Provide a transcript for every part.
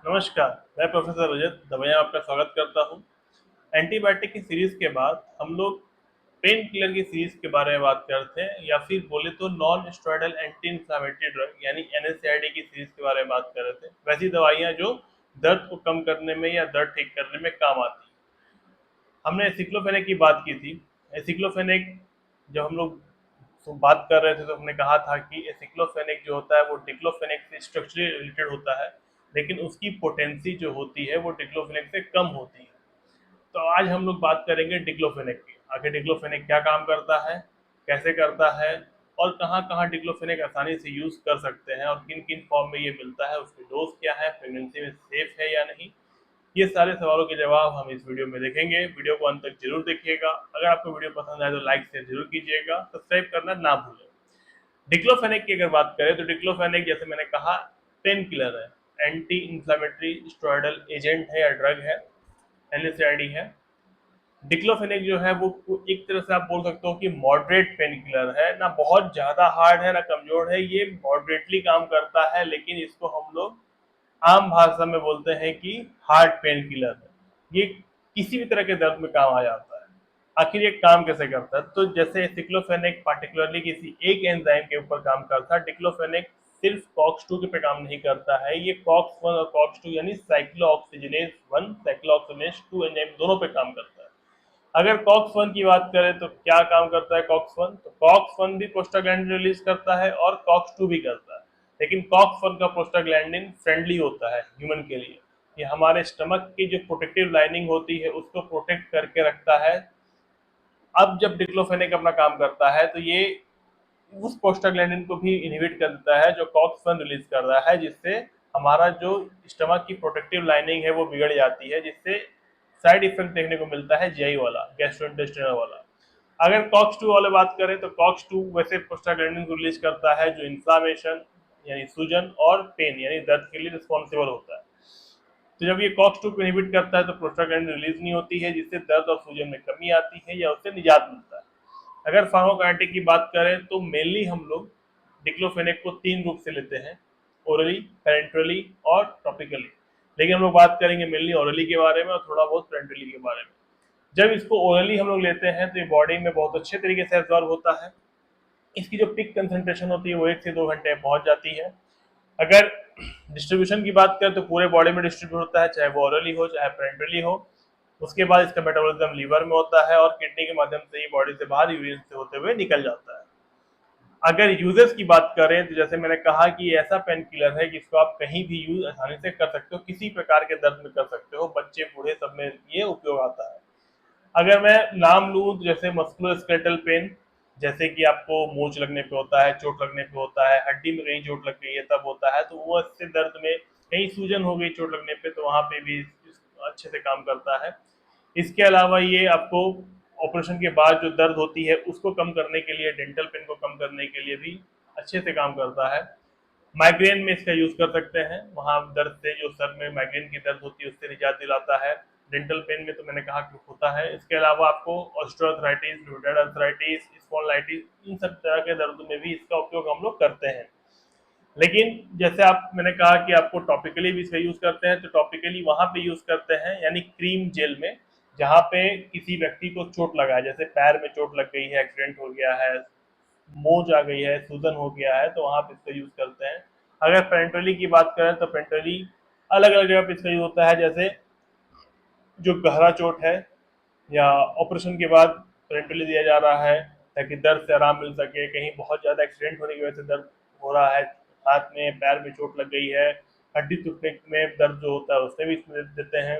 नमस्कार, मैं प्रोफेसर रजत दवैया आपका स्वागत करता हूँ। एंटीबायोटिक की सीरीज के बाद हम लोग पेन किलर की सीरीज के बारे में बात करते हैं, या फिर बोले तो non steroidal anti inflammatory drug यानी एनएसएआईडी की सीरीज के बारे में बात कर रहे थे। वैसी दवाइयाँ जो दर्द को कम करने में या दर्द ठीक करने में काम आती हैं। हमने एसिक्लोफेनेक की बात की थी। एसिक्लोफेनेक जब हम लोग बात कर रहे थे तो हमने कहा था कि एसिक्लोफेनेक जो होता है वो डिक्लोफेनेक से स्ट्रक्चरली रिलेटेड होता है, लेकिन उसकी पोटेंसी जो होती है वो डिक्लोफेनेक से कम होती है। तो आज हम लोग बात करेंगे डिक्लोफेनेक की। आखिर डिक्लोफेनेक क्या काम करता है, कैसे करता है, और कहाँ कहाँ डिक्लोफेनेक आसानी से यूज कर सकते हैं, और किन किन फॉर्म में ये मिलता है, उसकी डोज क्या है, प्रेगनेंसी में सेफ है या नहीं। ये सारे सवालों के जवाब हम इस वीडियो में देखेंगे। वीडियो को अंत तक जरूर देखिएगा। अगर आपको वीडियो पसंद आए तो लाइक शेयर जरूर कीजिएगा, सब्सक्राइब करना ना भूलें। डिक्लोफेनेक की अगर बात करें तो डिक्लोफेनेक जैसे मैंने कहा पेन किलर है, एंटी इंफ्लेमेटरी स्टेरॉयडल एजेंट है या ड्रग है, एनएसएआईडी है। डिक्लोफेनेक जो है वो एक तरह से आप बोल सकते हो कि मॉडरेट पेन किलर है, ना बहुत ज्यादा हार्ड है ना कमजोर है, ये मॉडरेटली काम करता है, लेकिन इसको हम लोग आम भाषा में बोलते हैं कि हार्ड पेन किलर है। ये किसी भी तरह के दर्द में काम आ जाता है। आखिर ये काम कैसे करता है, तो जैसे डिक्लोफेनेक पार्टिकुलरली किसी एक एंजाइम के ऊपर काम करता है। डिक्लोफेनेक सिर्फ कॉक्स 2 के पे काम नहीं करता है, ये कॉक्स 1 और कॉक्स 2 यानी साइक्लोऑक्सीजिनेज 1 साइक्लोऑक्सीजिनेज 2 एंजाइम दोनों पे काम करता है। अगर कॉक्स 1 की बात करें तो क्या काम करता है कॉक्स 1, तो कॉक्स 1 भी प्रोस्टाग्लैंडिन रिलीज करता है और कॉक्स 2 भी करता है। लेकिन कॉक्स 1 का प्रोस्टाग्लैंडिन फ्रेंडली होता है ह्यूमन के लिए। ये हमारे स्टमक की जो प्रोटेक्टिव लाइनिंग होती है उसको प्रोटेक्ट करके रखता है। अब जब डिक्लोफेनेक अपना काम करता है तो ये उस प्रोस्टाग्लैंडिन को भी इनहिबिट कर देता है जो कॉक्स 1 रिलीज कर रहा है, जिससे हमारा जो स्टमक की प्रोटेक्टिव लाइनिंग है वो बिगड़ जाती है, जिससे साइड इफेक्ट देखने को मिलता है जीआई वाला, गैस्ट्रोइंटेस्टिनल वाला। अगर कॉक्स 2 वाले बात करें तो कॉक्स 2 वैसे प्रोस्टाग्लैंडिन को रिलीज करता है जो इन्फ्लामेशन यानी सूजन और पेन यानी दर्द के लिए रिस्पॉन्सिबल होता है। तो जब ये कॉक्स 2 को इनहिबिट करता है तो प्रोस्टाग्लैंडिन रिलीज नहीं होती है, जिससे दर्द और सूजन में कमी आती है या उससे निजात मिलता है। अगर फार्माकोकाइनेटिक की बात करें तो मेनली हम लोग डिक्लोफेनेक को 3 रूप से लेते हैं, ओरली, पेरेंटरली और टॉपिकली। लेकिन हम लोग बात करेंगे मेनली ओरली के बारे में और थोड़ा बहुत पेरेंटरली के बारे में। जब इसको ओरली हम लोग लेते हैं तो ये बॉडी में बहुत अच्छे तरीके से एब्जॉर्ब होता है। इसकी जो पिक कंसंट्रेशन होती है वो 1 से 2 घंटे में पहुंच जाती है। अगर डिस्ट्रीब्यूशन की बात करें तो पूरे बॉडी में डिस्ट्रीब्यूट होता है, चाहे वो ओरली हो चाहे पेरेंटरली हो। उसके बाद इसका मेटाबॉलिज्म लीवर में होता है और किडनी के माध्यम से ही बॉडी से बाहर यूरिन से होते हुए निकल जाता है। अगर यूजेस की बात करें तो जैसे मैंने कहा कि ये ऐसा पेन किलर है जिसको आप कहीं भी यूज आसानी से कर सकते हो, किसी प्रकार के दर्द में कर सकते हो, बच्चे बूढ़े सब में ये उपयोग आता है। अगर मैं नाम लूँ तो जैसे मस्कुलोस्केलेटल पेन, जैसे कि आपको मोच लगने पे होता है, चोट लगने पे होता है, हड्डी में कहीं चोट लग गई है तब होता है, तो वो इससे दर्द में कहीं सूजन हो गई चोट लगने पे तो वहाँ पे भी अच्छे से काम करता है। इसके अलावा ये आपको ऑपरेशन के बाद जो दर्द होती है उसको कम करने के लिए, डेंटल पेन को कम करने के लिए भी अच्छे से काम करता है। माइग्रेन में इसका यूज कर सकते हैं, वहाँ दर्द से जो सर में माइग्रेन की दर्द होती है उससे निजात दिलाता है। डेंटल पेन में तो मैंने कहा कि होता है। इसके अलावा आपको ऑस्टियोआर्थराइटिस, रूमेटॉइड अर्थराइटिस, स्पॉन्डिलाइटिस, इन सब तरह के दर्द में भी इसका उपयोग हम लोग करते हैं। लेकिन जैसे आप मैंने कहा कि आपको टॉपिकली भी इसका यूज करते हैं, तो टॉपिकली वहां पे यूज करते हैं यानी क्रीम जेल में, जहाँ पे किसी व्यक्ति को चोट लगा है, जैसे पैर में चोट लग गई है, एक्सीडेंट हो गया है, मोच आ गई है, सूजन हो गया है, तो वहां पे इसका यूज करते हैं। अगर पेरेंटली की बात करें तो पेरेंटली अलग अलग जगह पे इसका यूज होता है, जैसे जो गहरा चोट है या ऑपरेशन के बाद पेरेंटली दिया जा रहा है ताकि दर्द से आराम मिल सके, कहीं बहुत ज़्यादा एक्सीडेंट होने की वजह से दर्द हो रहा है, हाथ में पैर में चोट लग गई है, हड्डी टूटने में दर्द जो होता है उससे भी इसमें देते हैं।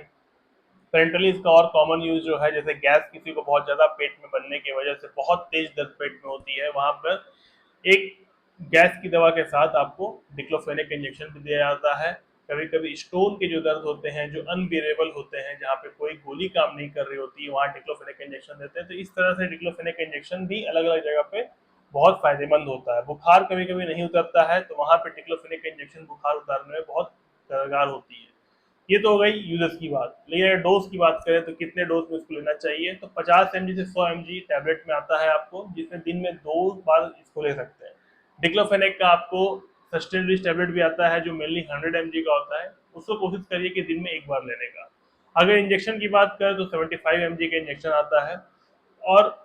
पेरेंटली इसका और कॉमन यूज जो है, जैसे गैस किसी को बहुत ज़्यादा पेट में बनने की वजह से बहुत तेज दर्द पेट में होती है, वहाँ पर एक गैस की दवा के साथ आपको डिक्लोफेनेक इंजेक्शन भी दिया जाता है। कभी कभी स्टोन के जो दर्द होते हैं, जो अनबियरेबल होते हैं, जहाँ पे कोई गोली काम नहीं कर रही होती, वहाँ डिक्लोफेनेक इंजेक्शन देते हैं। तो इस तरह से डिक्लोफेनेक इंजेक्शन भी अलग अलग जगह पे बहुत फायदेमंद होता है। बुखार कभी कभी नहीं उतरता है तो वहाँ पे डिक्लोफेनेक इंजेक्शन बुखार उतारने में बहुत कारगर होती है। ये तो हो गई यूजर्स की बात। लेकिन अगर डोज की बात करें तो कितने डोज में इसको लेना चाहिए, तो 50 mg से 100 mg टैबलेट में आता है आपको, जिसमें दिन में 2 बार इसको ले सकते हैं। डिक्लोफेनेक का आपको सस्टेन रिच टैबलेट भी आता है जो मेनली 100 mg का होता है, उसको कोशिश करिए कि दिन में एक बार लेने का। अगर इंजेक्शन की बात करें तो 75 mg का इंजेक्शन आता है, और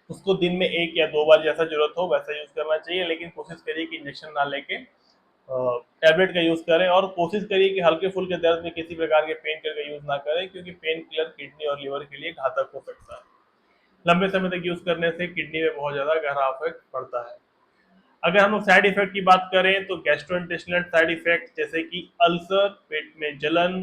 उसको दिन में एक या दो बार जैसा जरूरत हो वैसा यूज करना चाहिए, लेकिन कोशिश करिए कि इंजेक्शन ना लेके टैबलेट का यूज करें, और कोशिश करिए कि हल्के फुल्के दर्द में किसी प्रकार के पेन किलर का यूज ना करें, क्योंकि पेन किलर किडनी और लिवर के लिए घातक हो सकता है। लंबे समय तक यूज करने से किडनी में बहुत ज्यादा गहरा इफेक्ट पड़ता है। अगर हम लोग साइड इफेक्ट की बात करें तो गैस्ट्रोइंटेस्टिनल साइड इफेक्ट जैसे कि अल्सर, पेट में जलन,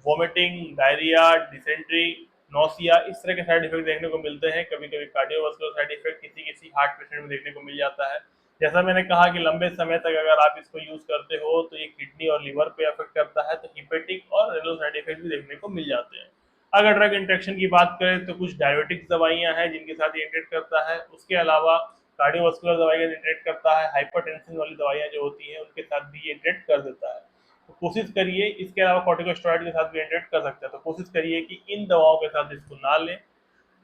वोमिटिंग, डायरिया, डिसेंट्री, नोसिया, इस तरह के साइड इफेक्ट देखने को मिलते हैं। कभी कभी कार्डियोवास्कुलर साइड इफेक्ट किसी किसी हार्ट पेशेंट में देखने को मिल जाता है। जैसा मैंने कहा कि लंबे समय तक अगर आप इसको यूज करते हो तो ये किडनी और लिवर पे अफेक्ट करता है, तो हिपेटिक और रेनल साइड इफेक्ट भी देखने को मिल जाते हैं। अगर ड्रग इंटरेक्शन की बात करें तो कुछ डायबिटिक्स दवाइयां हैं जिनके साथ ये इंटरेक्ट करता है। उसके अलावा कार्डियोवास्कुलर दवाइयां इंटरेक्ट करता है, हाइपरटेंशन वाली दवाइयां जो होती हैं उनके साथ भी ये इंटरेक्ट कर देता है। तो कोशिश करिए, इसके अलावा कॉर्टिकोस्टेरॉइड के साथ भी इंटरेक्ट कर सकता है, तो कोशिश करिए कि इन दवाओं के साथ इसको ना लें।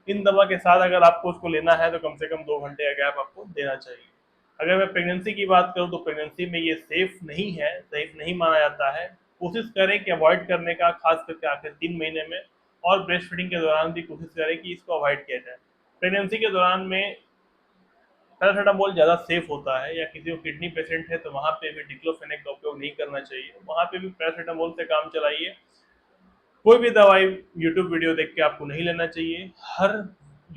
इन दवा के साथ अगर आपको उसको लेना है तो कम से कम 2 घंटे का गैप आपको देना चाहिए। अगर मैं प्रेगनेंसी की बात करूं तो प्रेगनेंसी में ये सेफ नहीं है, सेफ नहीं माना जाता है। कोशिश करें कि अवॉइड करने का, खास करके आखिर 3 महीने में, और ब्रेस्ट फीडिंग के दौरान भी कोशिश करें कि इसको अवॉइड किया जाए। प्रेगनेंसी के दौरान में पैरासीटामोल ज़्यादा सेफ होता है, या किसी को किडनी पेशेंट है तो वहाँ पे भी डिक्लोफेनेक का उपयोग नहीं करना चाहिए, वहाँ पे भी पैरासीटामोल से काम चलाइए। कोई भी दवाई यूट्यूब वीडियो देख के आपको नहीं लेना चाहिए। हर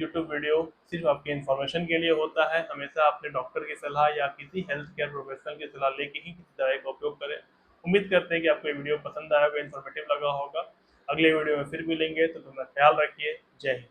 यूट्यूब वीडियो सिर्फ आपकी इन्फॉर्मेशन के लिए होता है। हमेशा अपने डॉक्टर की सलाह या किसी हेल्थ केयर प्रोफेशनल की सलाह लेके ही किसी दवाई का उपयोग करें। उम्मीद करते हैं कि आपको ये वीडियो पसंद आया होगा, इन्फॉर्मेटिव लगा होगा। अगले वीडियो में फिर मिलेंगे, तो अपना ख्याल रखिए। जय हिंद।